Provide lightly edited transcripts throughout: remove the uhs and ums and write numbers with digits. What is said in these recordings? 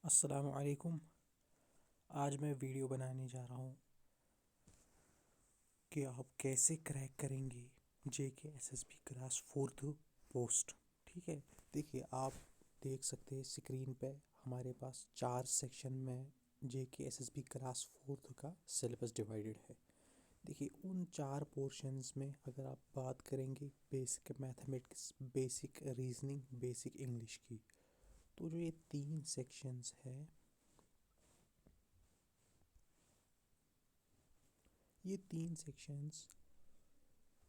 अस्सलाम वालेकुम। आज मैं वीडियो बनाने जा रहा हूँ कि आप कैसे क्रैक करेंगे जेके एसएसबी क्लास फोर्थ पोस्ट। ठीक है, देखिए आप देख सकते हैं स्क्रीन पे हमारे पास 4 सेक्शन में जेके एसएसबी क्लास फोर्थ का सिलेबस डिवाइडेड है। देखिए उन 4 पोर्शंस में अगर आप बात करेंगे basic mathematics, basic reasoning, basic English की, तो जो ये 3 सेक्शंस है, ये 3 सेक्शंस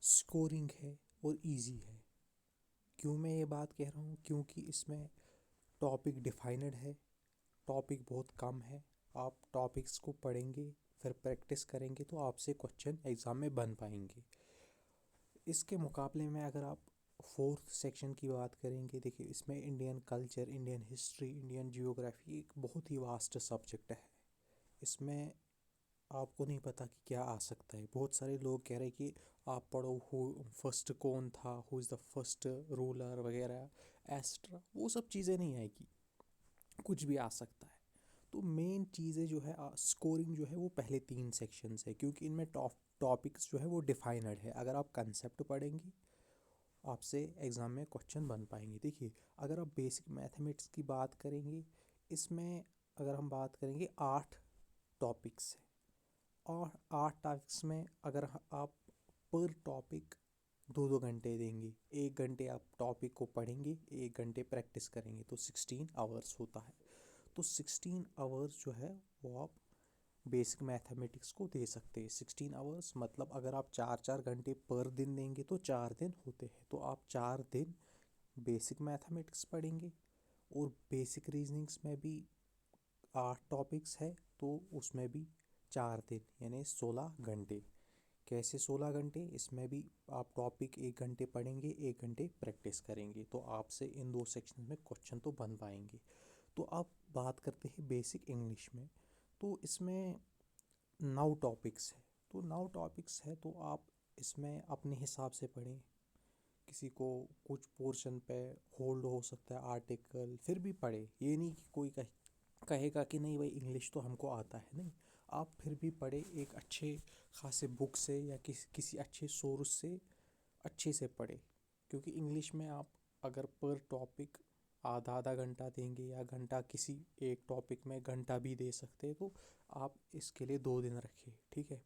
स्कोरिंग है और इजी है। क्यों मैं ये बात कह रहा हूँ? क्योंकि इसमें टॉपिक डिफाइनड है, टॉपिक बहुत कम है। आप टॉपिक्स को पढ़ेंगे फिर प्रैक्टिस करेंगे तो आपसे क्वेश्चन एग्ज़ाम में बन पाएंगे। इसके मुकाबले में अगर आप फोर्थ सेक्शन की बात करेंगे, देखिए इसमें Indian culture, Indian history, Indian geography एक बहुत ही वास्ट सब्जेक्ट है। इसमें आपको नहीं पता कि क्या आ सकता है। बहुत सारे लोग कह रहे हैं कि आप पढ़ो हु फर्स्ट कौन था, who is the first ruler वगैरह एस्ट्रा, वो सब चीज़ें नहीं आएगी, कुछ भी आ सकता है। तो मेन चीज़ें जो है स्कोरिंग जो है वो पहले 3 सेक्शंस है, क्योंकि इनमें टॉपिक्स जो है वो डिफाइनड है। अगर आप कंसेप्ट पढ़ेंगे आपसे एग्ज़ाम में क्वेश्चन बन पाएंगे। देखिए अगर आप बेसिक मैथमेटिक्स की बात करेंगे, इसमें अगर हम बात करेंगे 8 टॉपिक्स है, और 8 टॉपिक्स में अगर आप पर टॉपिक 2-2 घंटे देंगे, 1 घंटे आप टॉपिक को पढ़ेंगे, 1 घंटे प्रैक्टिस करेंगे, तो 16 आवर्स होता है। तो 16 आवर्स जो है वो आप बेसिक मैथमेटिक्स को दे सकते हैं। 16 आवर्स मतलब अगर आप 4-4 घंटे पर दिन देंगे तो 4 दिन होते हैं, तो आप 4 दिन बेसिक मैथमेटिक्स पढ़ेंगे। और बेसिक रीजनिंग्स में भी 8 टॉपिक्स है, तो उसमें भी 4 दिन यानी 16 घंटे। कैसे 16 घंटे? इसमें भी आप टॉपिक 1 घंटे पढ़ेंगे, 1 घंटे प्रैक्टिस करेंगे, तो आपसे इन 2 सेक्शन में क्वेश्चन तो बन पाएंगे। तो आप बात करते हैं बेसिक इंग्लिश में, तो इसमें 9 टॉपिक्स है। तो 9 टॉपिक्स है तो आप इसमें अपने हिसाब से पढ़ें। किसी को कुछ पोर्शन पे होल्ड हो सकता है आर्टिकल, फिर भी पढ़े। ये नहीं कि कोई कहेगा कि नहीं भाई इंग्लिश तो हमको आता है, नहीं। आप फिर भी पढ़े एक अच्छे खासे बुक से या किसी अच्छे सोर्स से अच्छे से पढ़े। क्योंकि इंग्लिश में आप अगर पर टॉपिक आधा आधा घंटा देंगे या घंटा, किसी एक टॉपिक में घंटा भी दे सकते हैं, तो आप इसके लिए 2 दिन रखिए। ठीक है,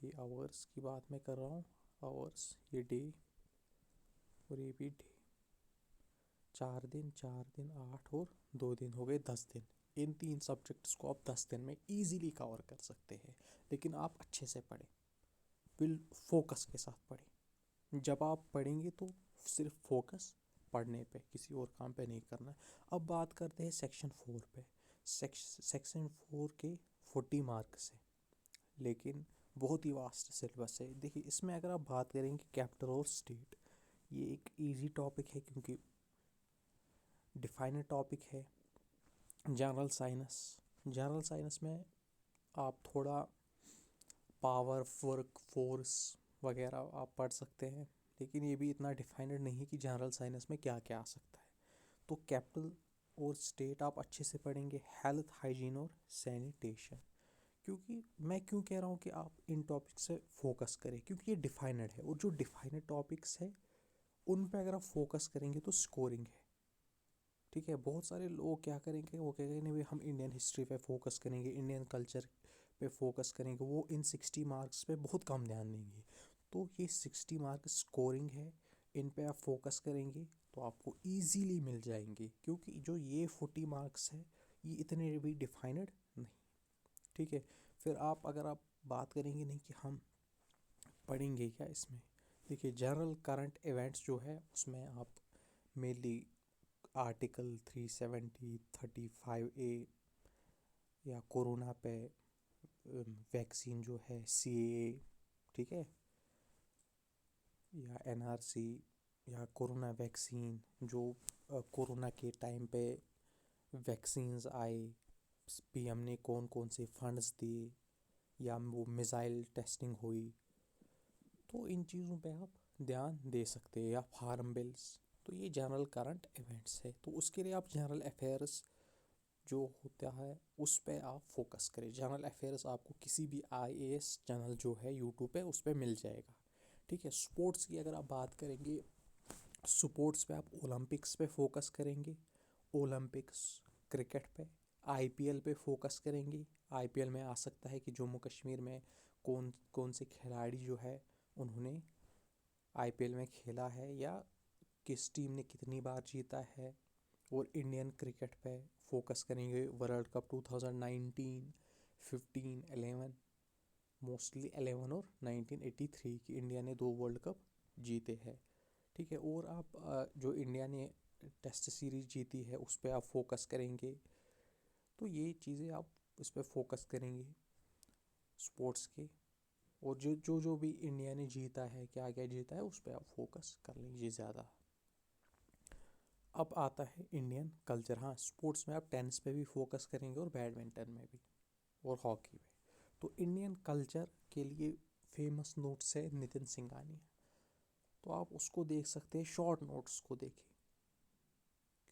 ये आवर्स की बात मैं कर रहा हूँ, आवर्स ये डे और ये भी डे। 4 दिन, 4 दिन 8 और 2 दिन हो गए 10 दिन। इन 3 सब्जेक्ट्स को आप 10 दिन में इजीली कवर कर सकते हैं, लेकिन आप अच्छे से पढ़ें, बिल फोकस के साथ पढ़ें। जब आप पढ़ेंगे तो सिर्फ फोकस पढ़ने पे, किसी और काम पे नहीं करना है। अब बात करते हैं सेक्शन 4 पे। सेक्शन 4 के 40 मार्क्स है, लेकिन बहुत ही वास्ट सिलेबस है। देखिए इसमें अगर आप बात करेंगे कैपिटल और स्टेट, ये एक इजी टॉपिक है क्योंकि डिफाइनड टॉपिक है। जनरल साइंस, जनरल साइंस में आप थोड़ा पावर, वर्क, फोर्स वगैरह आप पढ़ सकते हैं, लेकिन ये भी इतना डिफाइनड नहीं है कि जनरल साइंस में क्या क्या आ सकता है। तो कैपिटल और स्टेट आप अच्छे से पढ़ेंगे। हेल्थ, हाइजीन और सैनिटेशन, क्योंकि मैं क्यों कह रहा हूँ कि आप इन टॉपिक्स से फोकस करें, क्योंकि ये डिफाइनड है, और जो डिफाइनड टॉपिक्स है उन पे अगर आप फोकस करेंगे तो स्कोरिंग है। ठीक है, बहुत सारे लोग क्या करेंगे, वो कहेंगे नहीं भाई हम इंडियन हिस्ट्री पे फोकस करेंगे, इंडियन कल्चर पे फोकस करेंगे, वो इन 60 मार्क्स पे बहुत कम ध्यान देंगे। तो ये 60 मार्क्स स्कोरिंग है, इन पे आप फोकस करेंगे तो आपको इजीली मिल जाएंगे, क्योंकि जो ये 40 मार्क्स है ये इतने भी डिफाइनड नहीं। ठीक है, फिर आप अगर आप बात करेंगे नहीं कि हम पढ़ेंगे क्या इसमें, देखिए जनरल करंट इवेंट्स जो है उसमें आप मेनली आर्टिकल 370, 35A, या कोरोना पे वैक्सीन जो है CAA, ठीक है, या NRC, या कोरोना वैक्सीन जो कोरोना के टाइम पे वैक्सीन्स आए, PM ने कौन कौन से फंड्स दिए, या वो मिसाइल टेस्टिंग हुई, तो इन चीज़ों पे आप ध्यान दे सकते हैं। या फार्म बिल्स, तो ये जनरल करंट इवेंट्स है। तो उसके लिए आप जनरल अफेयर्स जो होता है उस पे आप फोकस करें। जनरल अफेयर्स आपको किसी भी IAS चैनल जो है यूट्यूब पे उस पे मिल जाएगा, ठीक है। स्पोर्ट्स की अगर आप बात करेंगे, स्पोर्ट्स पे आप ओलंपिक्स पे फोकस करेंगे, ओलंपिक्स, क्रिकेट पे, IPL पे फोकस करेंगे। IPL में आ सकता है कि जम्मू कश्मीर में कौन कौन से खिलाड़ी जो है उन्होंने IPL में खेला है या किस टीम ने कितनी बार जीता है। और इंडियन क्रिकेट पे फोकस करेंगे, वर्ल्ड कप 2019, 15, 11, मोस्टली 11 और 1983 की इंडिया ने 2 वर्ल्ड कप जीते हैं, ठीक है। और आप जो इंडिया ने टेस्ट सीरीज जीती है उस पर आप फोकस करेंगे। तो ये चीज़ें आप इस पर फोकस करेंगे स्पोर्ट्स के। और जो भी इंडिया ने जीता है, क्या क्या जीता है, उस पर आप फोकस कर लीजिए ज़्यादा। अब आता है इंडियन कल्चर। हाँ, स्पोर्ट्स में आप टेनिस पे भी फोकस करेंगे और बैडमिंटन में भी और हॉकी में। तो इंडियन कल्चर के लिए फेमस नोट्स है नितिन सिंघानिया, तो आप उसको देख सकते हैं, शॉर्ट नोट्स को देखें,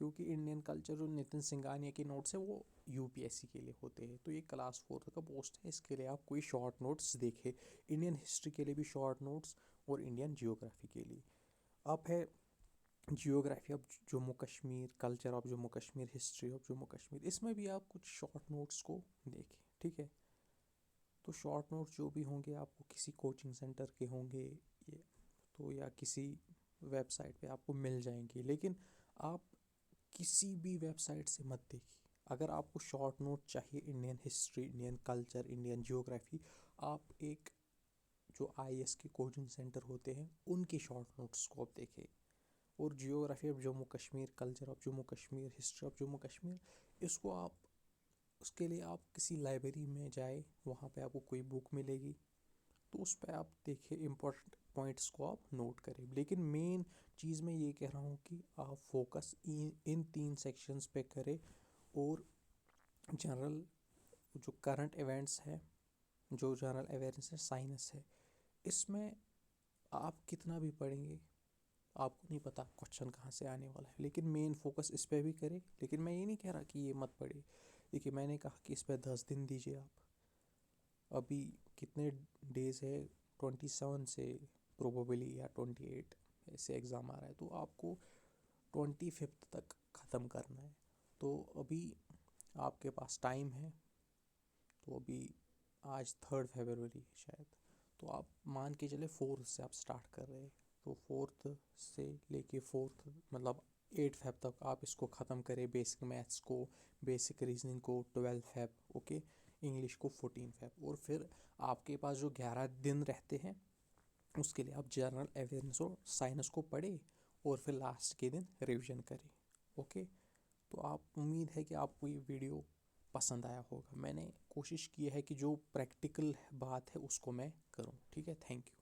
क्योंकि इंडियन कल्चर जो नितिन सिंघानिया के नोट्स है वो UPSC के लिए होते हैं। तो ये क्लास 4 का पोस्ट है, इसके लिए आप कोई शॉर्ट नोट्स देखें। इंडियन हिस्ट्री के लिए भी शॉर्ट नोट्स और इंडियन जियोग्राफी के लिए। अब है geography of Jammu Kashmir, culture of Jammu Kashmir, history of Jammu Kashmir, इसमें भी आप कुछ शॉर्ट नोट्स को देखें, ठीक है। तो शॉर्ट नोट्स जो भी होंगे आपको किसी कोचिंग सेंटर के होंगे ये तो, या किसी वेबसाइट पे आपको मिल जाएंगे, लेकिन आप किसी भी वेबसाइट से मत देखिए। अगर आपको शॉर्ट नोट चाहिए Indian history, Indian culture, Indian geography, आप एक जो IAS के कोचिंग सेंटर होते हैं उनके शॉर्ट नोट्स को आप देखें। और geography of Jammu Kashmir, culture of Jammu Kashmir, history of Jammu Kashmir, इसको आप, उसके लिए आप किसी लाइब्रेरी में जाए, वहाँ पे आपको कोई बुक मिलेगी तो उस पर आप देखिए, इम्पोर्टेंट पॉइंट्स को आप नोट करें। लेकिन मेन चीज़ मैं ये कह रहा हूँ कि आप फोकस इन 3 सेक्शंस पे करें। और जनरल जो करंट इवेंट्स है, जो जनरल अवेयरनेस है, साइंस है, इसमें आप कितना भी पढ़ेंगे आपको नहीं पता क्वेश्चन कहाँ से आने वाला है, लेकिन मेन फोकस इस पर भी करें। लेकिन मैं ये नहीं कह रहा कि ये मत पढ़े, देखिए मैंने कहा कि इस पर 10 दिन दीजिए आप। अभी कितने डेज है, 27 से प्रोबेबली या 28 ऐसे एग्ज़ाम आ रहा है, तो आपको 25 तक ख़त्म करना है। तो अभी आपके पास टाइम है। तो अभी आज 3 फरवरी है शायद, तो आप मान के चले 4 से आप स्टार्ट कर रहे हैं, तो 4 से लेके 4 मतलब 8 फेब तक आप इसको ख़त्म करें। बेसिक मैथ्स को, बेसिक रीजनिंग को 12 फेब, ओके, इंग्लिश को 14 फेब। और फिर आपके पास जो 11 दिन रहते हैं उसके लिए आप जनरल अवेयरनेस और साइंस को पढ़े और फिर लास्ट के दिन रिवीजन करें, ओके। तो आप, उम्मीद है कि आपको ये वीडियो पसंद आया होगा। मैंने कोशिश की है कि जो प्रैक्टिकल बात है उसको मैं करूं, ठीक है। Thank you.